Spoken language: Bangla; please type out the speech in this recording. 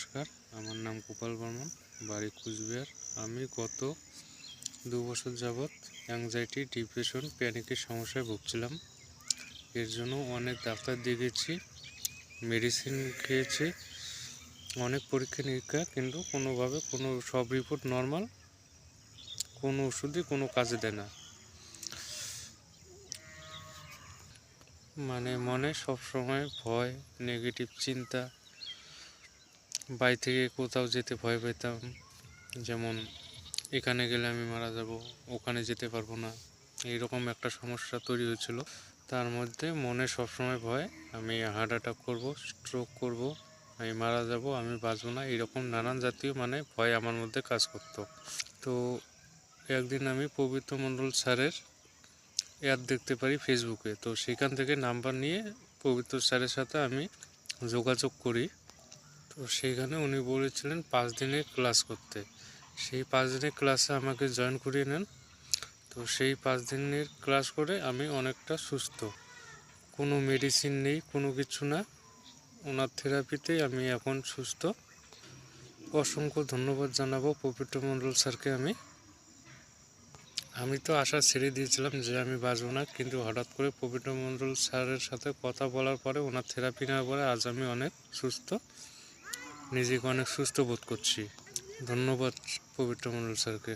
নমস্কার, আমার নাম গোপাল বর্মন, বাড়ি কুচবিহার। আমি গত 2 বছর যাবৎ অ্যাংজাইটি, ডিপ্রেশন, প্যানিকের সমস্যায় ভুগছিলাম। এর জন্য অনেক ডাক্তার দেখিয়েছি, মেডিসিন খেয়েছি, অনেক পরীক্ষা নিরীক্ষা, কিন্তু সব রিপোর্ট নর্মাল। কোনো ওষুধই কোনো কাজে দেয় না। মনে সবসময় ভয়, নেগেটিভ চিন্তা, বাড়ি থেকে কোথাও যেতে ভয় পেতাম। যেমন এখানে গেলে আমি মারা যাব, ওখানে যেতে পারবো না, এইরকম একটা সমস্যা তৈরি হয়েছিল। তার মধ্যে মনে সবসময় ভয়, আমি হার্ট অ্যাটাক করবো, স্ট্রোক করব, আমি মারা যাব, আমি বাঁচব না, এরকম নানান জাতীয় ভয় আমার মধ্যে কাজ করত। তো একদিন আমি পবিত্র মণ্ডল স্যারের অ্যাড দেখতে পারি ফেসবুকে। তো সেখান থেকে নাম্বার নিয়ে পবিত্র স্যারের সাথে আমি যোগাযোগ করি। তো সেইখানে উনি বলেছিলেন 5 দিনের ক্লাস করতে। সেই 5 দিনের ক্লাসে আমাকে জয়েন করিয়ে নেন। তো সেই 5 দিনের ক্লাস করে আমি অনেকটা সুস্থ, কোনো মেডিসিন নেই, কোনো কিছু না, ওনার থেরাপিতেই আমি এখন সুস্থ। অসংখ্য ধন্যবাদ জানাবো পবিত্র মণ্ডল স্যারকে। আমি তো আশা ছেড়ে দিয়েছিলাম যে আমি বাঁচব না, কিন্তু হঠাৎ করে পবিত্র মণ্ডল স্যারের সাথে কথা বলার পরে, ওনার থেরাপি নেওয়ার পরে আজ আমি অনেক সুস্থ, নিজেকে অনেক সুস্থ বোধ করছি। ধন্যবাদ পবিত্র মণ্ডল স্যারকে।